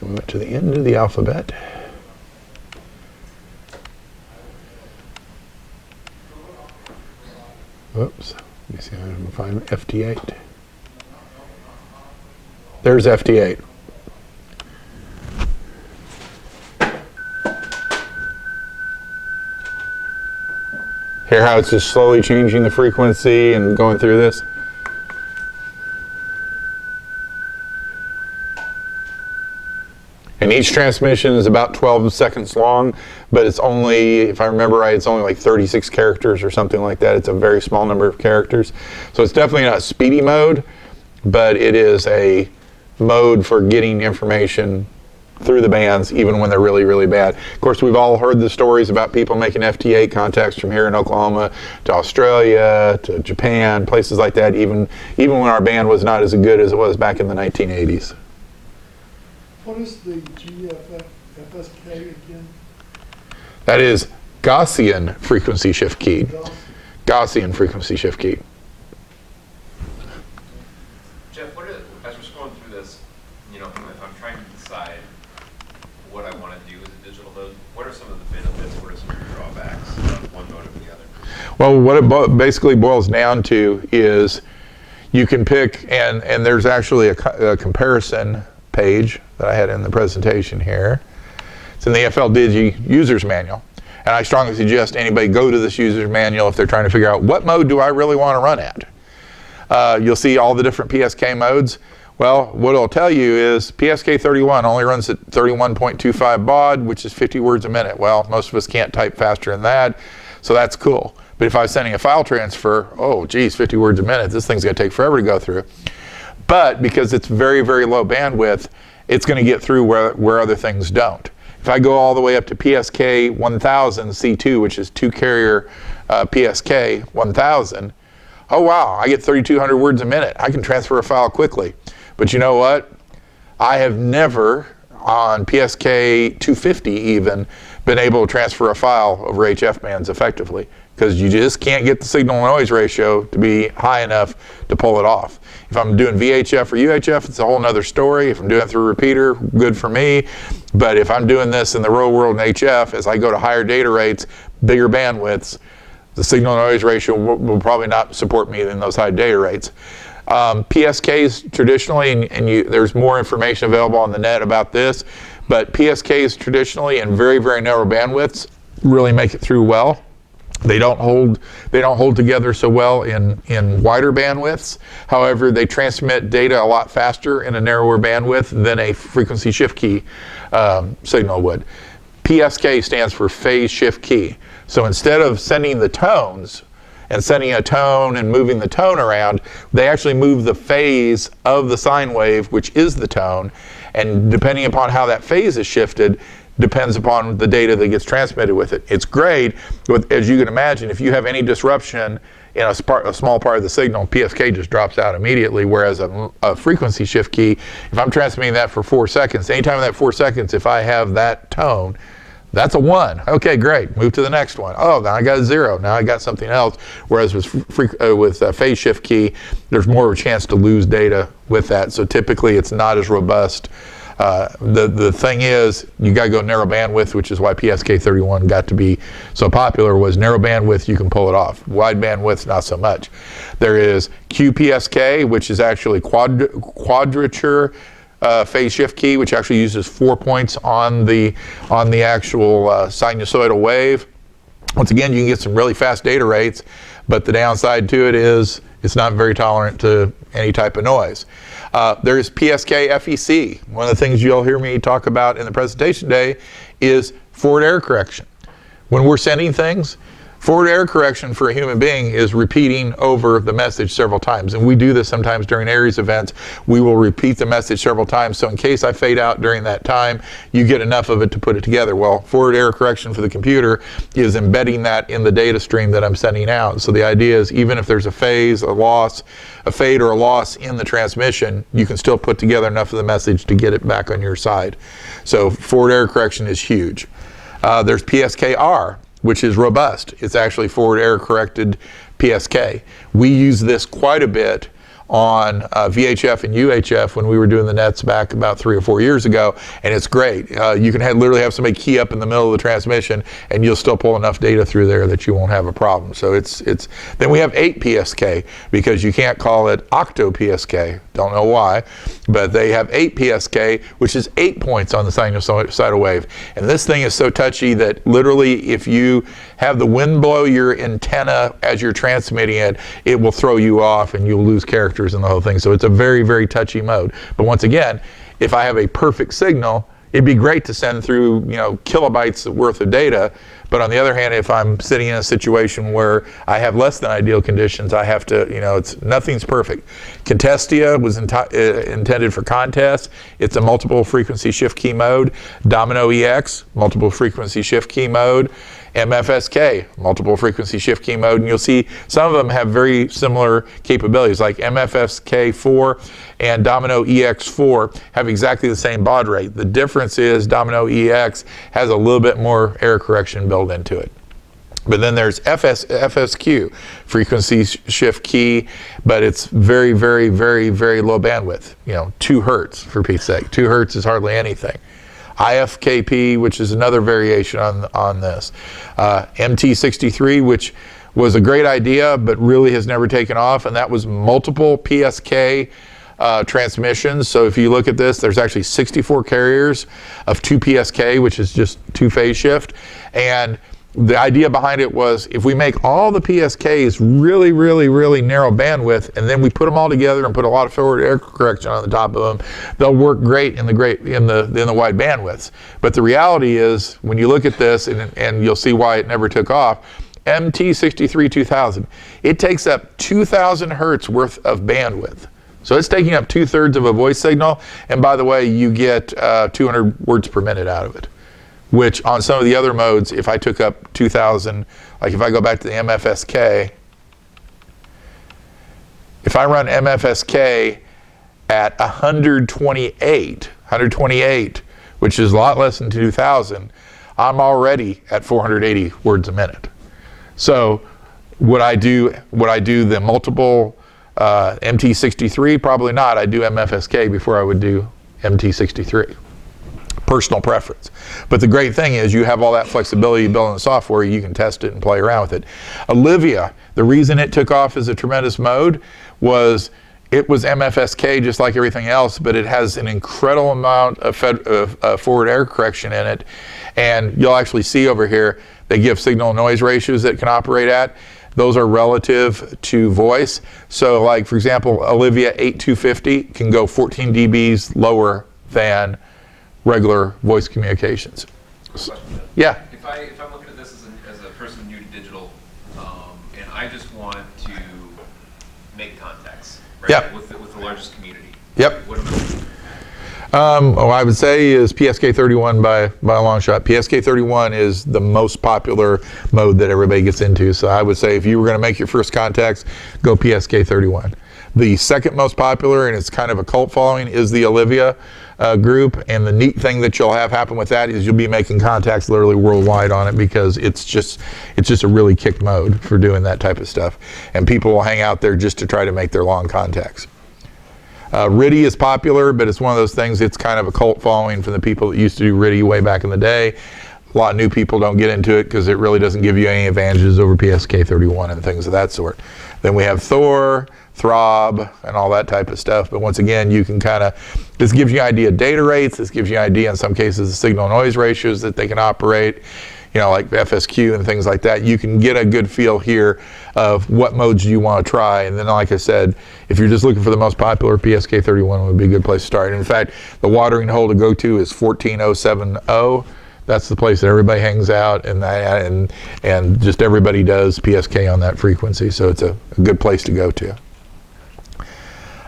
We went to the end of the alphabet. Oops. Let me see if I can find FT8. There's FT8. Hear how it's just slowly changing the frequency and going through this? And each transmission is about 12 seconds long, but it's only, if I remember right, it's only like 36 characters or something like that. It's a very small number of characters. So it's definitely not speedy mode, but it is a mode for getting information through the bands, even when they're really, really bad. Of course, we've all heard the stories about people making FT8 contacts from here in Oklahoma to Australia, to Japan, places like that, even when our band was not as good as it was back in the 1980s. What is the GFSK again? That is Gaussian frequency shift key. Gaussian frequency shift key. Jeff, as we're scrolling through this, you know, if I'm trying to decide what I want to do as a digital mode, what are some of the benefits, what are some of the drawbacks of one mode over the other? Well, what it basically boils down to is you can pick, and there's actually a comparison page that I had in the presentation here. It's in the FLDigi user's manual. And I strongly suggest anybody go to this user's manual if they're trying to figure out what mode do I really want to run at. You'll see all the different PSK modes. Well, what it'll tell you is PSK 31 only runs at 31.25 baud, which is 50 words a minute. Well, most of us can't type faster than that, so that's cool. But if I was sending a file transfer, oh geez, 50 words a minute, this thing's gonna take forever to go through. But because it's very, very low bandwidth, it's gonna get through where other things don't. If I go all the way up to PSK 1000 C2, which is 2-carrier PSK 1000, oh wow, I get 3,200 words a minute. I can transfer a file quickly. But you know what? I have never, on PSK 250 even, been able to transfer a file over HF bands effectively, because you just can't get the signal-to-noise ratio to be high enough to pull it off. If I'm doing VHF or UHF, it's a whole nother story. If I'm doing it through a repeater, good for me. But if I'm doing this in the real world in HF, as I go to higher data rates, bigger bandwidths, the signal-to-noise ratio will probably not support me in those high data rates. PSKs traditionally, and there's more information available on the net about this, but PSKs traditionally in very, very narrow bandwidths really make it through well. They don't hold together so well in wider bandwidths. However, they transmit data a lot faster in a narrower bandwidth than a frequency shift key signal would. PSK stands for phase shift key. So instead of sending the tones and sending a tone and moving the tone around, they actually move the phase of the sine wave, which is the tone, and depending upon how that phase is shifted, depends upon the data that gets transmitted with it. It's great, as you can imagine, if you have any disruption in a small part of the signal, PSK just drops out immediately, whereas a frequency shift key, if I'm transmitting that for 4 seconds, anytime in that 4 seconds, if I have that tone, that's a 1. Okay, great. Move to the next one. Oh, now I got a 0. Now I got something else. Whereas with phase shift key, there's more of a chance to lose data with that. So typically, it's not as robust. The thing is, you got to go narrow bandwidth, which is why PSK 31 got to be so popular. Was narrow bandwidth, you can pull it off. Wide bandwidth, not so much. There is QPSK, which is actually quadrature phase shift key, which actually uses 4 points on the actual sinusoidal wave. Once again, you can get some really fast data rates, but the downside to it is it's not very tolerant to any type of noise. There's PSK FEC. One of the things you'll hear me talk about in the presentation today is forward error correction. When we're sending things, forward error correction for a human being is repeating over the message several times. And we do this sometimes during Aries events. We will repeat the message several times. So in case I fade out during that time, you get enough of it to put it together. Well, forward error correction for the computer is embedding that in the data stream that I'm sending out. So the idea is even if there's a phase, a loss, a fade or a loss in the transmission, you can still put together enough of the message to get it back on your side. So forward error correction is huge. There's PSK-R, which is robust. It's actually forward error corrected PSK. We use this quite a bit on VHF and UHF when we were doing the nets back about 3 or 4 years ago, and it's great. You can literally have somebody key up in the middle of the transmission, and you'll still pull enough data through there that you won't have a problem. So it's then we have 8 PSK, because you can't call it octo PSK. Don't know why, but they have 8 PSK, which is 8 points on the sinusoidal wave. And this thing is so touchy that literally if you have the wind blow your antenna as you're transmitting it, it will throw you off and you'll lose characters in the whole thing. So it's a very, very touchy mode. But once again, if I have a perfect signal, it'd be great to send through, kilobytes worth of data. But on the other hand, if I'm sitting in a situation where I have less than ideal conditions, I have to, nothing's perfect. Contestia was intended for contest. It's a multiple frequency shift key mode. Domino EX, multiple frequency shift key mode. MFSK, multiple frequency shift key mode, and you'll see some of them have very similar capabilities, like MFSK4 and Domino EX4 have exactly the same baud rate. The difference is Domino EX has a little bit more error correction built into it. But then there's FSQ, frequency shift key, but it's very, very, very, very low bandwidth, 2 hertz for Pete's sake. 2 hertz is hardly anything. IFKP, which is another variation on this. MT63, which was a great idea, but really has never taken off, and that was multiple PSK transmissions. So if you look at this, there's actually 64 carriers of 2 PSK, which is just 2 phase shift. And the idea behind it was if we make all the PSKs really, really, really narrow bandwidth, and then we put them all together and put a lot of forward error correction on the top of them, they'll work great in the wide bandwidths. But the reality is, when you look at this, and you'll see why it never took off, MT63 2000, it takes up 2,000 hertz worth of bandwidth. So it's taking up 2/3 of a voice signal, and by the way, you get 200 words per minute out of it. Which on some of the other modes, if I took up 2,000, like if I go back to the MFSK, if I run MFSK at 128, which is a lot less than 2,000, I'm already at 480 words a minute. So would I do the multiple MT63? Probably not. I do MFSK before I would do MT63. Personal preference. But the great thing is you have all that flexibility built in the software. You can test it and play around with it. Olivia, the reason it took off as a tremendous mode was it was MFSK just like everything else, but it has an incredible amount of forward error correction in it. And you'll actually see over here, they give signal noise ratios that it can operate at. Those are relative to voice. So like, for example, Olivia 8250 can go 14 dBs lower than regular voice communications. Yeah. If I'm looking at this as a person new to digital, and I just want to make contacts, right? Yep. With the largest community. Yep. What am I doing? I would say is PSK31 by a long shot. PSK31 is the most popular mode that everybody gets into. So I would say if you were going to make your first contacts, go PSK31. The second most popular, and it's kind of a cult following, is the Olivia group. And the neat thing that you'll have happen with that is you'll be making contacts literally worldwide on it, because it's just a really kick mode for doing that type of stuff. And people will hang out there just to try to make their long contacts. RTTY is popular, but it's one of those things, it's kind of a cult following from the people that used to do RTTY way back in the day. A lot of new people don't get into it because it really doesn't give you any advantages over PSK31 and things of that sort. Then we have Thor, Throb, and all that type of stuff. But once again, you can this gives you an idea of data rates. This gives you an idea in some cases of signal noise ratios that they can operate, like FSQ and things like that. You can get a good feel here of what modes you want to try. And then, like I said, if you're just looking for the most popular, PSK31 would be a good place to start. In fact, the watering hole to go to is 14070. That's the place that everybody hangs out, and just everybody does PSK on that frequency. So it's a good place to go to.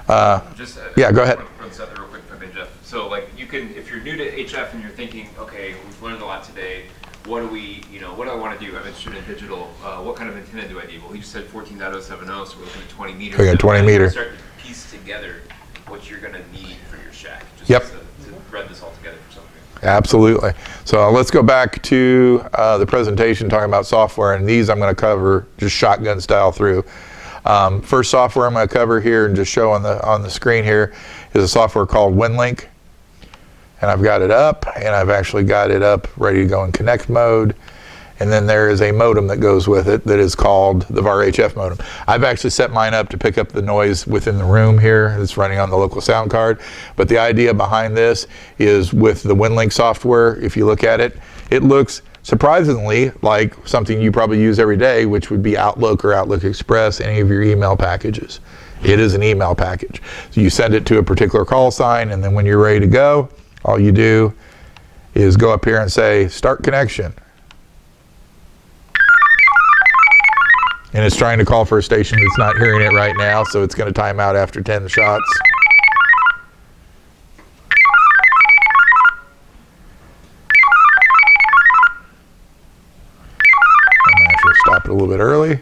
Yeah, go ahead. I want to run something real quick, Jeff. So, like, you can, if you're new to HF and you're thinking, okay, we've learned a lot today. What do I want to do? I'm interested in digital. What kind of antenna do I need? Well, you just said 14.070, so we're looking at 20 meters. We got 20 meter. Start to piece together what you're going to need for your shack. Just Yep. to thread this all together for something. Absolutely. So let's go back to the presentation talking about software, and these I'm going to cover just shotgun style through. First software I'm going to cover here and just show on the screen here is a software called WinLink. And I've got it up, and I've actually got it up ready to go in connect mode. And then there is a modem that goes with it that is called the VAR HF modem. I've actually set mine up to pick up the noise within the room here. It's running on the local sound card. But the idea behind this is with the WinLink software, if you look at it, it looks surprisingly like something you probably use every day, which would be Outlook or Outlook Express, any of your email packages. It is an email package. So you send it to a particular call sign, and then when you're ready to go, all you do is go up here and say, start connection. And it's trying to call for a station that's not hearing it right now, so it's going to time out after 10 shots. I'm actually stop it a little bit early.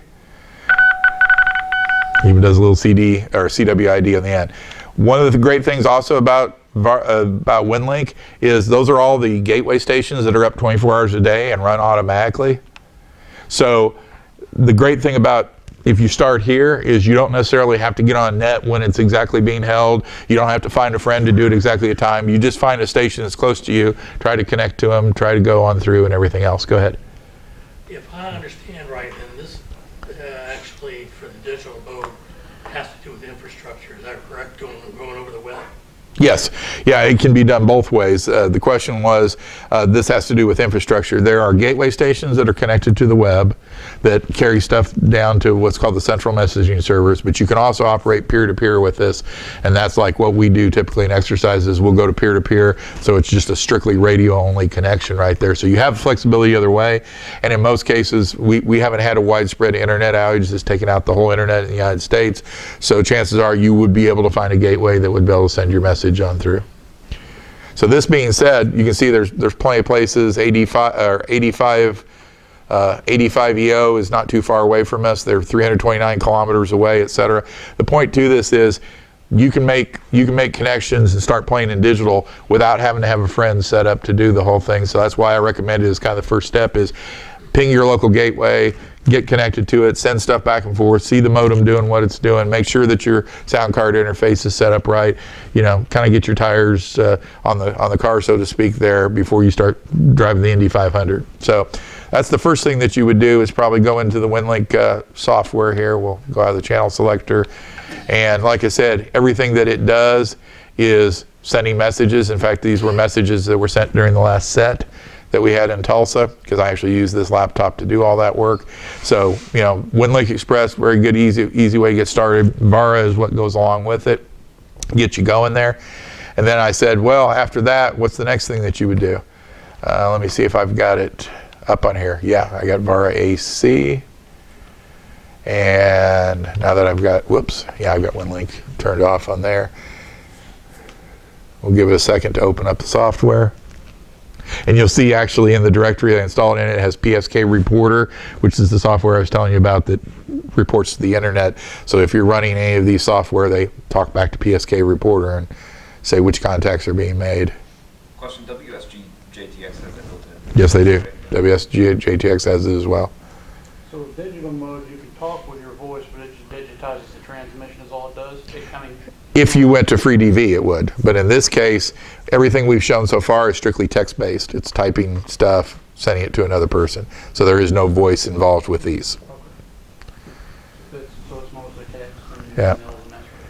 Even does a little CD or CWID on the end. One of the great things also about WinLink is those are all the gateway stations that are up 24 hours a day and run automatically. So the great thing about if you start here is you don't necessarily have to get on net when it's exactly being held. You don't have to find a friend to do it exactly at a time. You just find a station that's close to you, try to connect to them, try to go on through and everything else. Go ahead. If I understand right, then this actually for the digital mode has to do with infrastructure. Is that correct? Going over the web? Yes. Yeah, it can be done both ways. The question was, this has to do with infrastructure. There are gateway stations that are connected to the web that carry stuff down to what's called the central messaging servers, but you can also operate peer-to-peer with this, and that's like what we do typically in exercises. We'll go to peer-to-peer, so it's just a strictly radio-only connection right there. So you have flexibility either way, and in most cases, we haven't had a widespread internet outage that's taken out the whole internet in the United States, so chances are you would be able to find a gateway that would be able to send your message on through. So this being said, you can see there's plenty of places. 85 EO is not too far away from us. They're 329 kilometers away, etc. The point to this is you can make connections and start playing in digital without having to have a friend set up to do the whole thing. So that's why I recommend it as kind of the first step is ping your local gateway, get connected to it, send stuff back and forth, see the modem doing what it's doing, make sure that your sound card interface is set up right, you know, kind of get your tires on the car, so to speak, there before you start driving the Indy 500. So that's the first thing that you would do is probably go into the WinLink software here. We'll go out of the channel selector. And like I said, everything that it does is sending messages. In fact, these were messages that were sent during the last set that we had in Tulsa, because I actually used this laptop to do all that work. So, you know, WinLink Express, very good, easy way to get started. VARA is what goes along with it, get you going there. And then I said, well, after that, what's the next thing that you would do? Let me see if I've got it up on here. Yeah, I got VARA AC. And now that I've got, I've got WinLink turned off on there. We'll give it a second to open up the software. And you'll see actually in the directory I installed in it has PSK Reporter, which is the software I was telling you about that reports to the internet. So if you're running any of these software, they talk back to PSK Reporter and say which contacts are being made. Question, WSG JTX has it built in? Yes, they do. WSG JTX has it as well. So with digital mode, you can talk with your voice, but it just digitizes the transmission is all it does? If you went to FreeDV, it would. But in this case, everything we've shown so far is strictly text-based. It's typing stuff, sending it to another person. So there is no voice involved with these. So it's mostly text? Yeah.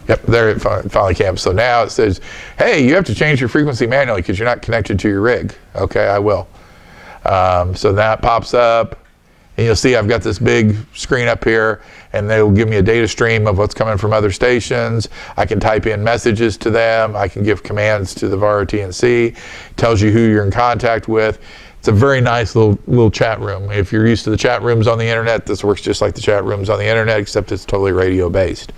Yep, there it finally came. So now it says, hey, you have to change your frequency manually because you're not connected to your rig. Okay, I will. So that pops up. And you'll see I've got this big screen up here, and they will give me a data stream of what's coming from other stations. I can type in messages to them. I can give commands to the VARA TNC. It tells you who you're in contact with. It's a very nice little chat room. If you're used to the chat rooms on the internet, this works just like the chat rooms on the internet, except it's totally radio based.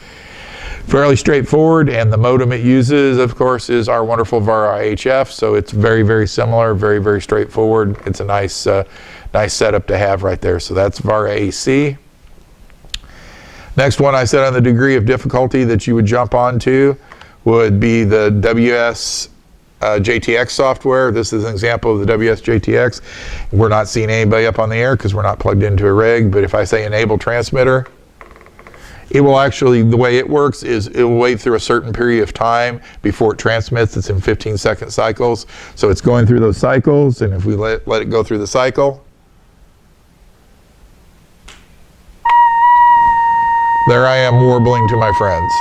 Fairly straightforward, and the modem it uses, of course, is our wonderful VARA HF, so it's very, very similar, very, very straightforward. It's a nice setup to have right there. So that's VARA AC. Next one I said on the degree of difficulty that you would jump onto would be the WS JTX software. This is an example of the WS JTX. We're not seeing anybody up on the air because we're not plugged into a rig, but if I say enable transmitter, It will actually, the way it works is it will wait through a certain period of time before it transmits. It's in 15-second cycles. So it's going through those cycles, and if we let it go through the cycle, there I am warbling to my friends.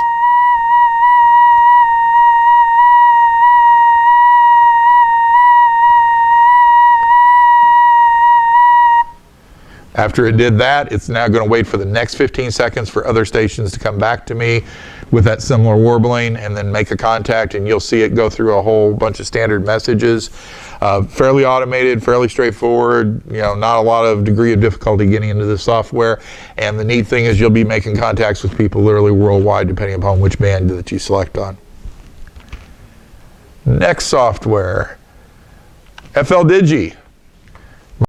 After it did that, it's now going to wait for the next 15 seconds for other stations to come back to me with that similar warbling and then make a contact, and you'll see it go through a whole bunch of standard messages. Fairly automated, fairly straightforward, not a lot of degree of difficulty getting into the software. And the neat thing is you'll be making contacts with people literally worldwide depending upon which band that you select on. Next software, FLDigi.